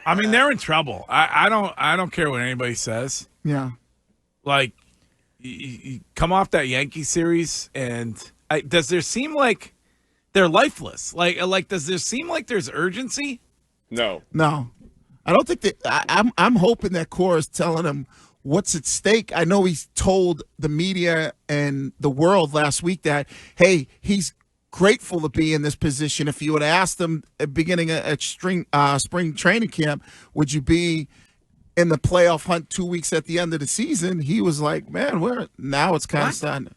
I mean, they're in trouble. I don't care what anybody says. Yeah. Like, you come off that Yankee series, and does there seem like they're lifeless? Like, does there seem like there's urgency? No. I don't think that. I'm hoping that Cora's telling him what's at stake. I know he's told the media and the world last week that, hey, he's grateful to be in this position. If you would have asked him at beginning at spring training camp, would you be in the playoff hunt 2 weeks at the end of the season? He was like, man, now it's kind of starting.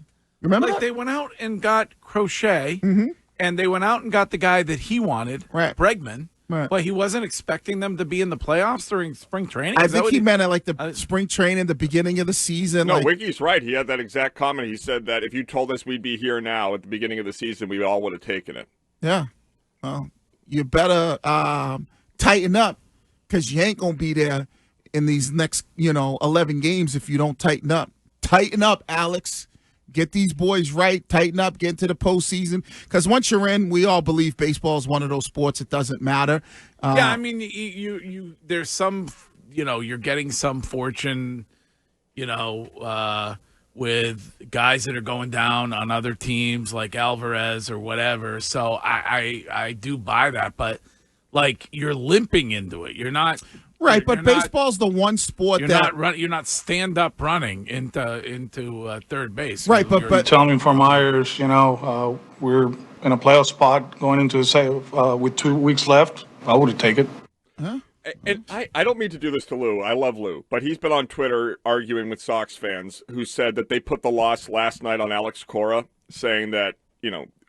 Remember Like, that? they went out and got Crochet, and they went out and got the guy that he wanted, Right. Bregman. Right. But he wasn't expecting them to be in the playoffs during spring training. I think he meant at like the spring training, the beginning of the season. No, like, Wiggy's right. He had that exact comment. He said that if you told us we'd be here now at the beginning of the season, we all would have taken it. Yeah. Well, you better tighten up because you ain't going to be there in these next, 11 games if you don't tighten up. Tighten up, Alex. Get these boys right. Tighten up. Get into the postseason. Because once you're in, we all believe baseball is one of those sports. It doesn't matter. Yeah, I mean, you there's some, you're getting some fortune, with guys that are going down on other teams like Alvarez or whatever. So I do buy that, but like you're limping into it. You're not. Right, but baseball's the one sport you're not stand up running into third base. Right, but telling me for Myers, we're in a playoff spot going into with 2 weeks left. I would take it. Huh? And I don't mean to do this to Lou. I love Lou, but he's been on Twitter arguing with Sox fans who said that they put the loss last night on Alex Cora, saying that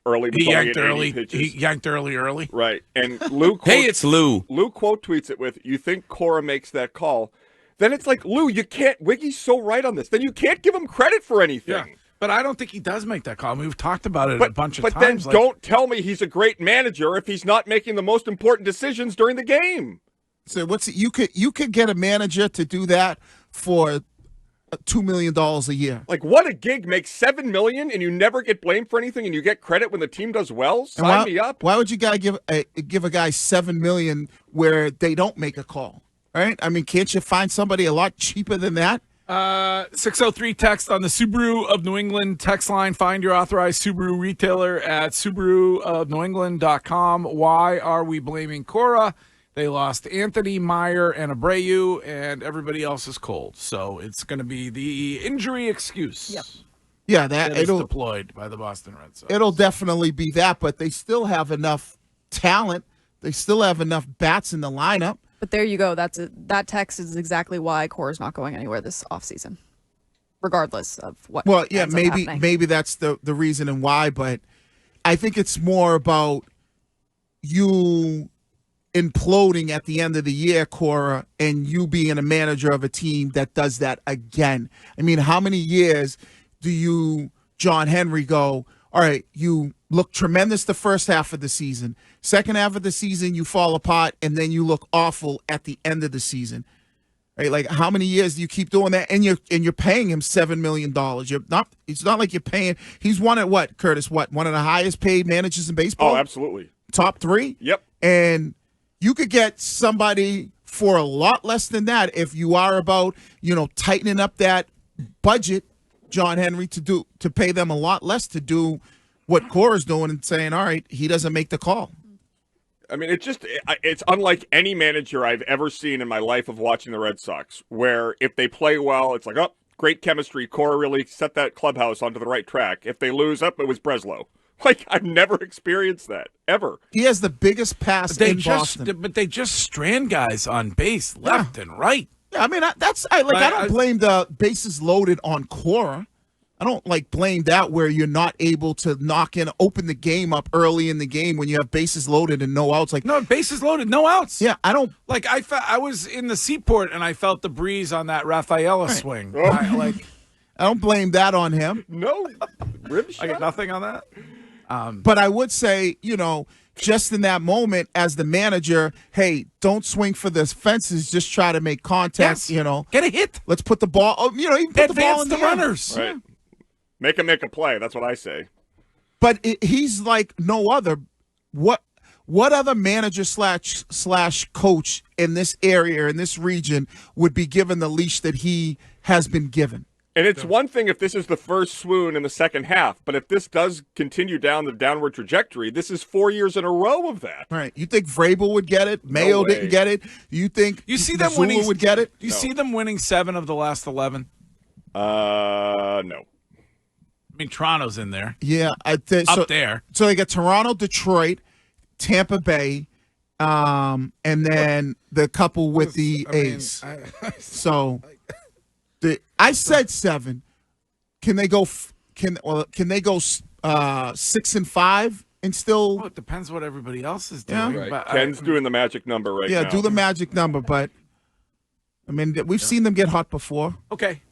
early. He yanked early. He yanked early. Right. And Lou hey, it's Lou. Lou quote tweets it with, "You think Cora makes that call?" Then it's like, Lou, you can't. Wiggy's so right on this. Then you can't give him credit for anything. Yeah. But I don't think he does make that call. We've talked about it a bunch of times. But then don't tell me he's a great manager if he's not making the most important decisions during the game. So you could get a manager to do that for $2 million a year. Like, what a gig makes $7 million and you never get blamed for anything and you get credit when the team does well? Sign me up. Why would you guys give a guy $7 million where they don't make a call? Right? I mean, can't you find somebody a lot cheaper than that? 603 text on the Subaru of New England text line. Find your authorized Subaru retailer at SubaruofNewEngland.com. Why are we blaming Cora? They lost Anthony, Meyer, and Abreu, and everybody else is cold. So it's going to be the injury excuse. Yep. Yeah, that is deployed by the Boston Red Sox. It'll definitely be that, but they still have enough talent. They still have enough bats in the lineup. But there you go. That text is exactly why Cora's not going anywhere this offseason, regardless of what. Well, yeah, ends up happening. maybe that's the reason and why, but I think it's more about you imploding at the end of the year, Cora, and you being a manager of a team that does that again. I mean, how many years do you, John Henry, go, all right, you look tremendous the first half of the season. Second half of the season, you fall apart, and then you look awful at the end of the season. Right? Like, how many years do you keep doing that? And you're paying him $7 million. It's not like you're paying. He's one of what, Curtis? One of the highest paid managers in baseball? Oh, absolutely. Top 3? Yep. And you could get somebody for a lot less than that if you are about, tightening up that budget, John Henry, to pay them a lot less to do what Cora's doing and saying, all right, he doesn't make the call. I mean, it's unlike any manager I've ever seen in my life of watching the Red Sox, where if they play well, it's like, oh, great chemistry. Cora really set that clubhouse onto the right track. If they lose, it was Breslow. Like, I've never experienced that, ever. He has the biggest pass in Boston. But they just strand guys on base left and right. Yeah, I mean, I don't blame the bases loaded on Cora. I don't blame that where you're not able to open the game up early in the game when you have bases loaded and no outs. No, bases loaded, no outs. Yeah, I don't. I was in the Seaport and I felt the breeze on that Rafaela swing. Oh. I don't blame that on him. No, rib shot? I got nothing on that. But I would say, just in that moment as the manager, hey, don't swing for the fences. Just try to make contact. Yes. Get a hit. Let's put the ball. Even put the ball in the runners. Right. Make a play. That's what I say. But he's like no other. What what other manager slash coach in this area, in this region, would be given the leash that he has been given? And it's one thing if this is the first swoon in the second half, but if this does continue down the downward trajectory, this is 4 years in a row of that. Right. You think Vrabel would get it? Mayo didn't get it? You think You see them Missoula winning? would get it? You see them winning 7 of the last 11. No. I mean, Toronto's in there. Yeah, I think Up there. So they got Toronto, Detroit, Tampa Bay, and then the couple with the A's. I said 7. Can they go? Can they go 6-5 and still? Well, it depends what everybody else is doing. Yeah. Right. But Ken's doing the magic number right now. Yeah, do the magic number, but I mean we've seen them get hot before. Okay.